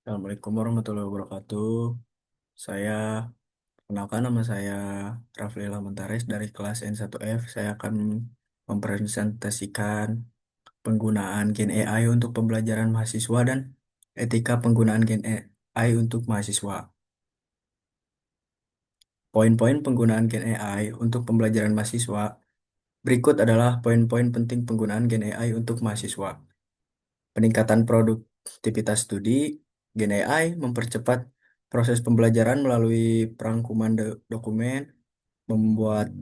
Assalamualaikum warahmatullahi wabarakatuh. Saya Kenalkan, nama saya Rafli Lamentaris dari kelas N1F. Saya akan mempresentasikan penggunaan Gen AI untuk pembelajaran mahasiswa dan etika penggunaan Gen AI untuk mahasiswa. Poin-poin penggunaan Gen AI untuk pembelajaran mahasiswa. Berikut adalah poin-poin penting penggunaan Gen AI untuk mahasiswa. Peningkatan produktivitas studi. Gen AI mempercepat proses pembelajaran melalui perangkuman dokumen, membuat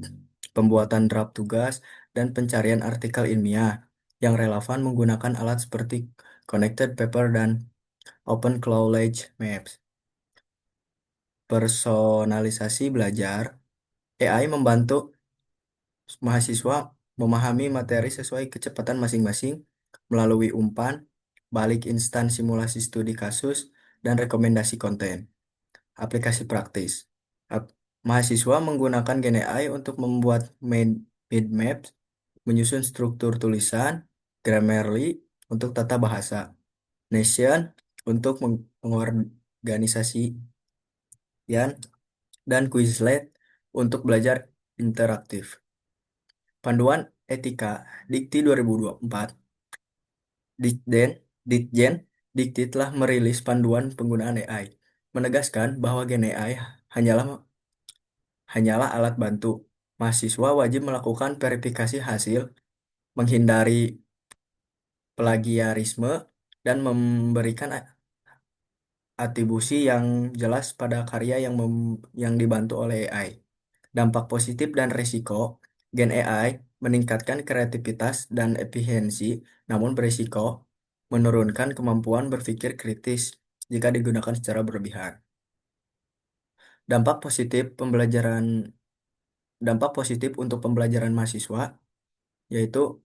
pembuatan draft tugas, dan pencarian artikel ilmiah yang relevan menggunakan alat seperti Connected Paper dan Open Knowledge Maps. Personalisasi belajar. AI membantu mahasiswa memahami materi sesuai kecepatan masing-masing melalui umpan, balik instan simulasi studi kasus, dan rekomendasi konten. Aplikasi praktis. Ap- Mahasiswa menggunakan Gen AI untuk membuat mind maps, menyusun struktur tulisan, Grammarly untuk tata bahasa, Nation untuk mengorganisasian, dan Quizlet untuk belajar interaktif. Panduan Etika Dikti 2024. Ditjen, Ditjen Dikti telah merilis panduan penggunaan AI, menegaskan bahwa Gen AI hanyalah hanyalah alat bantu. Mahasiswa wajib melakukan verifikasi hasil, menghindari plagiarisme, dan memberikan atribusi yang jelas pada karya yang dibantu oleh AI. Dampak positif dan risiko. Gen AI meningkatkan kreativitas dan efisiensi, namun berisiko menurunkan kemampuan berpikir kritis jika digunakan secara berlebihan. Dampak positif pembelajaran Dampak positif untuk pembelajaran mahasiswa yaitu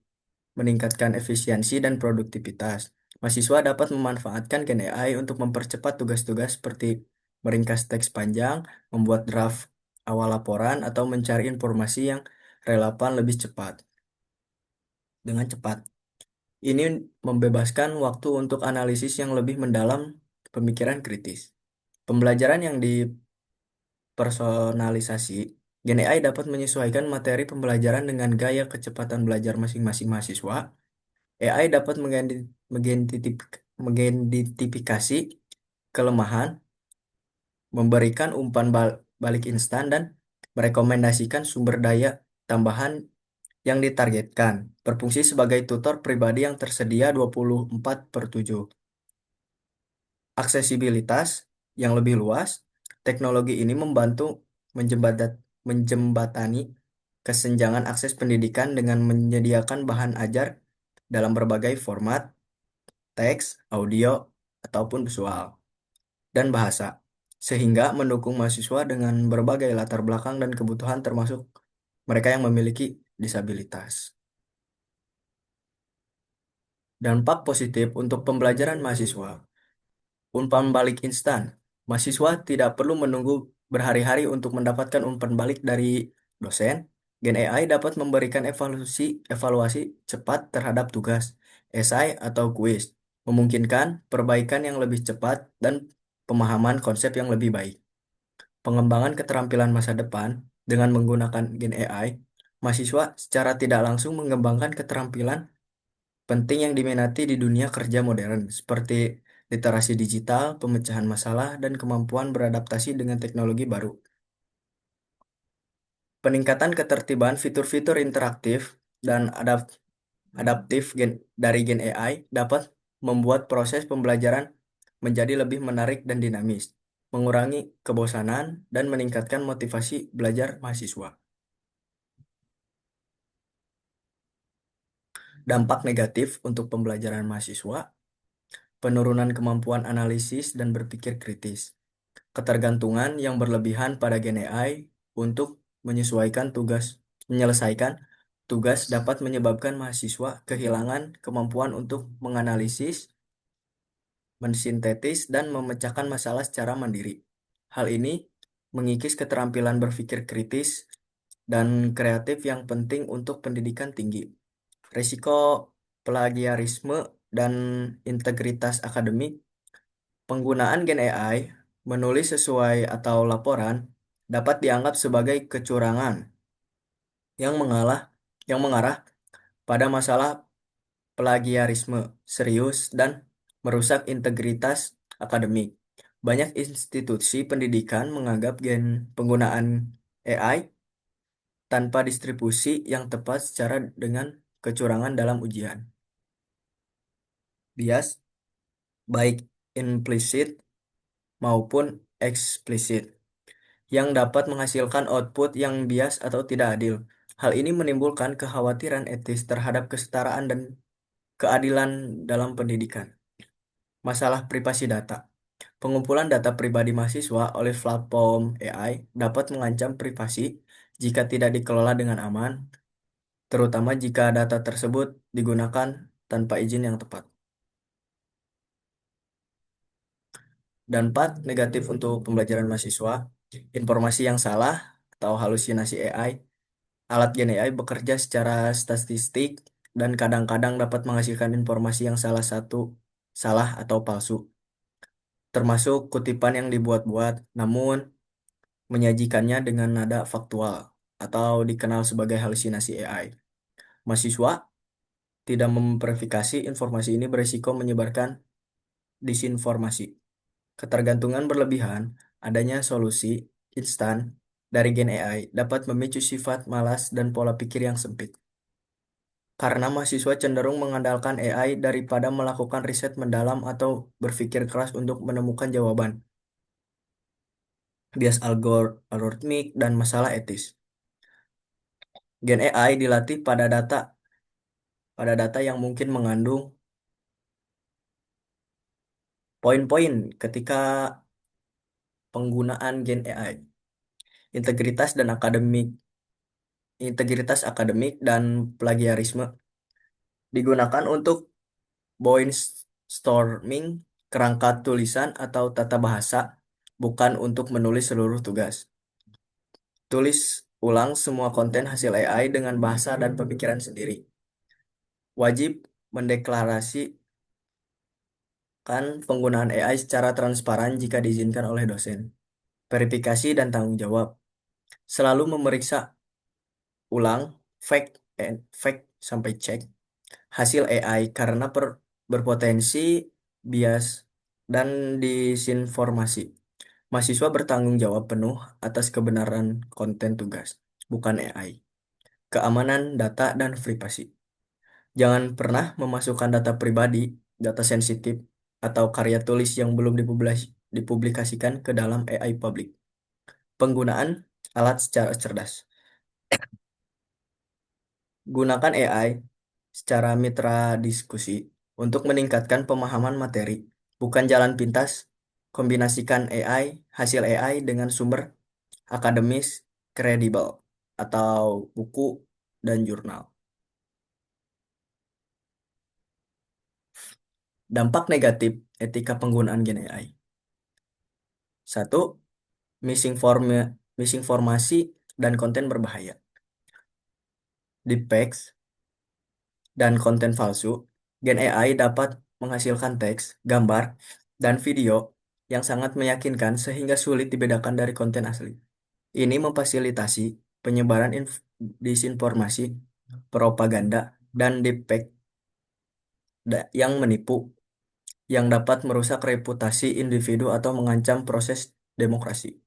meningkatkan efisiensi dan produktivitas. Mahasiswa dapat memanfaatkan Gen AI untuk mempercepat tugas-tugas seperti meringkas teks panjang, membuat draft awal laporan, atau mencari informasi yang relevan lebih cepat. Dengan cepat. Ini membebaskan waktu untuk analisis yang lebih mendalam, pemikiran kritis. Pembelajaran yang dipersonalisasi, Gen AI dapat menyesuaikan materi pembelajaran dengan gaya kecepatan belajar masing-masing mahasiswa. AI dapat mengidentifikasi kelemahan, memberikan umpan balik instan, dan merekomendasikan sumber daya tambahan yang ditargetkan. Berfungsi sebagai tutor pribadi yang tersedia 24/7. Aksesibilitas yang lebih luas. Teknologi ini membantu menjembatani kesenjangan akses pendidikan dengan menyediakan bahan ajar dalam berbagai format, teks, audio, ataupun visual, dan bahasa, sehingga mendukung mahasiswa dengan berbagai latar belakang dan kebutuhan termasuk mereka yang memiliki disabilitas. Dampak positif untuk pembelajaran mahasiswa. Umpan balik instan. Mahasiswa tidak perlu menunggu berhari-hari untuk mendapatkan umpan balik dari dosen. Gen AI dapat memberikan evaluasi cepat terhadap tugas, esai, atau kuis, memungkinkan perbaikan yang lebih cepat dan pemahaman konsep yang lebih baik. Pengembangan keterampilan masa depan dengan menggunakan Gen AI, mahasiswa secara tidak langsung mengembangkan keterampilan penting yang diminati di dunia kerja modern, seperti literasi digital, pemecahan masalah, dan kemampuan beradaptasi dengan teknologi baru. Peningkatan ketertiban fitur-fitur interaktif dan adaptif dari Gen AI dapat membuat proses pembelajaran menjadi lebih menarik dan dinamis, mengurangi kebosanan, dan meningkatkan motivasi belajar mahasiswa. Dampak negatif untuk pembelajaran mahasiswa, penurunan kemampuan analisis dan berpikir kritis. Ketergantungan yang berlebihan pada Gen AI untuk menyelesaikan tugas dapat menyebabkan mahasiswa kehilangan kemampuan untuk menganalisis, mensintetis, dan memecahkan masalah secara mandiri. Hal ini mengikis keterampilan berpikir kritis dan kreatif yang penting untuk pendidikan tinggi. Risiko plagiarisme dan integritas akademik. Penggunaan gen AI menulis sesuai atau laporan dapat dianggap sebagai kecurangan yang mengarah pada masalah plagiarisme serius dan merusak integritas akademik. Banyak institusi pendidikan menganggap penggunaan AI tanpa distribusi yang tepat secara dengan kecurangan dalam ujian. Bias, baik implisit maupun eksplisit, yang dapat menghasilkan output yang bias atau tidak adil. Hal ini menimbulkan kekhawatiran etis terhadap kesetaraan dan keadilan dalam pendidikan. Masalah privasi data. Pengumpulan data pribadi mahasiswa oleh platform AI dapat mengancam privasi jika tidak dikelola dengan aman, terutama jika data tersebut digunakan tanpa izin yang tepat. Dampak negatif untuk pembelajaran mahasiswa, informasi yang salah atau halusinasi AI. Alat gen AI bekerja secara statistik dan kadang-kadang dapat menghasilkan informasi yang salah atau palsu, termasuk kutipan yang dibuat-buat, namun menyajikannya dengan nada faktual atau dikenal sebagai halusinasi AI. Mahasiswa tidak memverifikasi informasi ini berisiko menyebarkan disinformasi. Ketergantungan berlebihan, adanya solusi instan dari gen AI dapat memicu sifat malas dan pola pikir yang sempit. Karena mahasiswa cenderung mengandalkan AI daripada melakukan riset mendalam atau berpikir keras untuk menemukan jawaban. Bias algoritmik dan masalah etis. Gen AI dilatih pada data yang mungkin mengandung poin-poin ketika penggunaan gen AI. Integritas dan integritas akademik dan plagiarisme digunakan untuk brainstorming, kerangka tulisan atau tata bahasa, bukan untuk menulis seluruh tugas. Tulis ulang semua konten hasil AI dengan bahasa dan pemikiran sendiri. Wajib mendeklarasikan penggunaan AI secara transparan jika diizinkan oleh dosen. Verifikasi dan tanggung jawab. Selalu memeriksa ulang, fact sampai cek hasil AI karena berpotensi bias dan disinformasi. Mahasiswa bertanggung jawab penuh atas kebenaran konten tugas, bukan AI. Keamanan data dan privasi. Jangan pernah memasukkan data pribadi, data sensitif, atau karya tulis yang belum dipublikasikan ke dalam AI publik. Penggunaan alat secara cerdas. Gunakan AI secara mitra diskusi untuk meningkatkan pemahaman materi, bukan jalan pintas. Kombinasikan hasil AI dengan sumber akademis kredibel atau buku dan jurnal. Dampak negatif etika penggunaan gen AI. Satu, misinformasi dan konten berbahaya. Deepfakes dan konten palsu. Gen AI dapat menghasilkan teks, gambar, dan video yang sangat meyakinkan sehingga sulit dibedakan dari konten asli. Ini memfasilitasi penyebaran disinformasi, propaganda, dan deepfake yang menipu, yang dapat merusak reputasi individu atau mengancam proses demokrasi.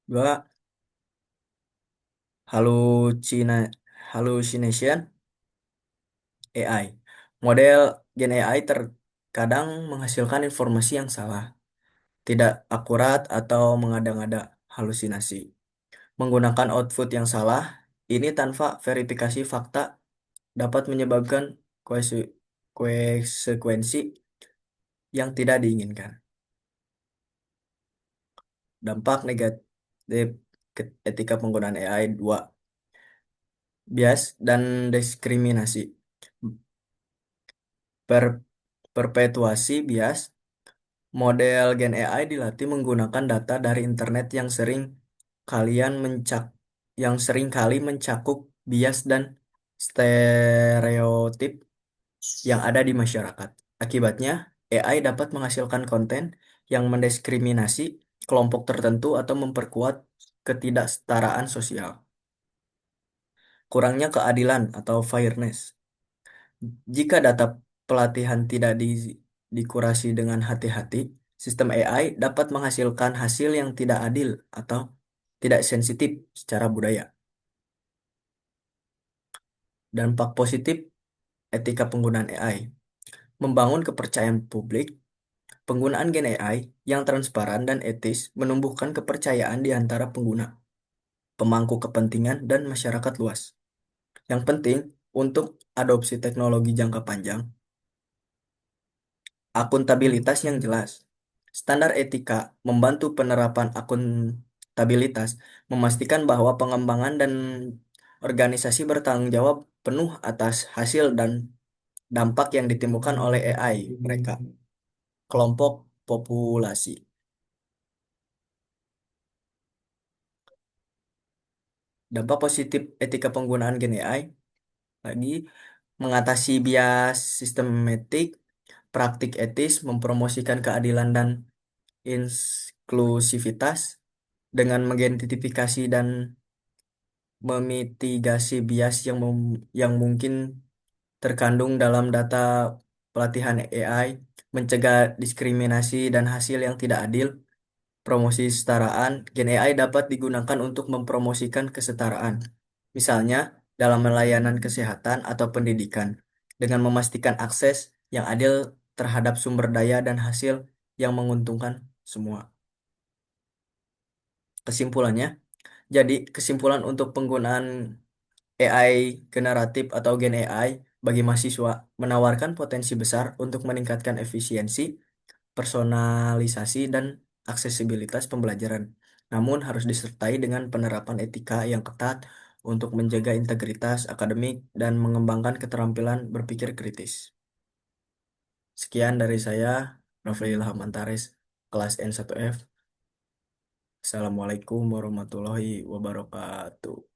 Dua, halucina, hallucination AI. Model gen AI terkadang menghasilkan informasi yang salah, tidak akurat atau mengada-ngada, halusinasi. Menggunakan output yang salah, ini tanpa verifikasi fakta dapat menyebabkan konsekuensi yang tidak diinginkan. Dampak negatif etika penggunaan AI. Dua, bias dan diskriminasi. Per- Perpetuasi bias. Model gen AI dilatih menggunakan data dari internet kalian mencak yang sering kali mencakup bias dan stereotip yang ada di masyarakat. Akibatnya, AI dapat menghasilkan konten yang mendiskriminasi kelompok tertentu atau memperkuat ketidaksetaraan sosial. Kurangnya keadilan atau fairness. Jika data pelatihan tidak dikurasi dengan hati-hati, sistem AI dapat menghasilkan hasil yang tidak adil atau tidak sensitif secara budaya. Dampak positif etika penggunaan AI. Membangun kepercayaan publik, penggunaan gen AI yang transparan dan etis menumbuhkan kepercayaan di antara pengguna, pemangku kepentingan, dan masyarakat luas. Yang penting untuk adopsi teknologi jangka panjang, akuntabilitas yang jelas. Standar etika membantu penerapan akuntabilitas, memastikan bahwa pengembangan dan organisasi bertanggung jawab penuh atas hasil dan dampak yang ditimbulkan oleh AI mereka. Kelompok populasi. Dampak positif etika penggunaan gen AI lagi mengatasi bias sistematik, praktik etis, mempromosikan keadilan dan inklusivitas dengan mengidentifikasi dan memitigasi bias yang mungkin terkandung dalam data pelatihan AI, mencegah diskriminasi dan hasil yang tidak adil. Promosi kesetaraan, Gen AI dapat digunakan untuk mempromosikan kesetaraan, misalnya dalam layanan kesehatan atau pendidikan, dengan memastikan akses yang adil terhadap sumber daya dan hasil yang menguntungkan semua. Kesimpulannya, jadi kesimpulan untuk penggunaan AI generatif atau Gen AI bagi mahasiswa menawarkan potensi besar untuk meningkatkan efisiensi, personalisasi, dan aksesibilitas pembelajaran. Namun harus disertai dengan penerapan etika yang ketat untuk menjaga integritas akademik dan mengembangkan keterampilan berpikir kritis. Sekian dari saya, Rafael Ilham Antares, kelas N1F. Assalamualaikum warahmatullahi wabarakatuh.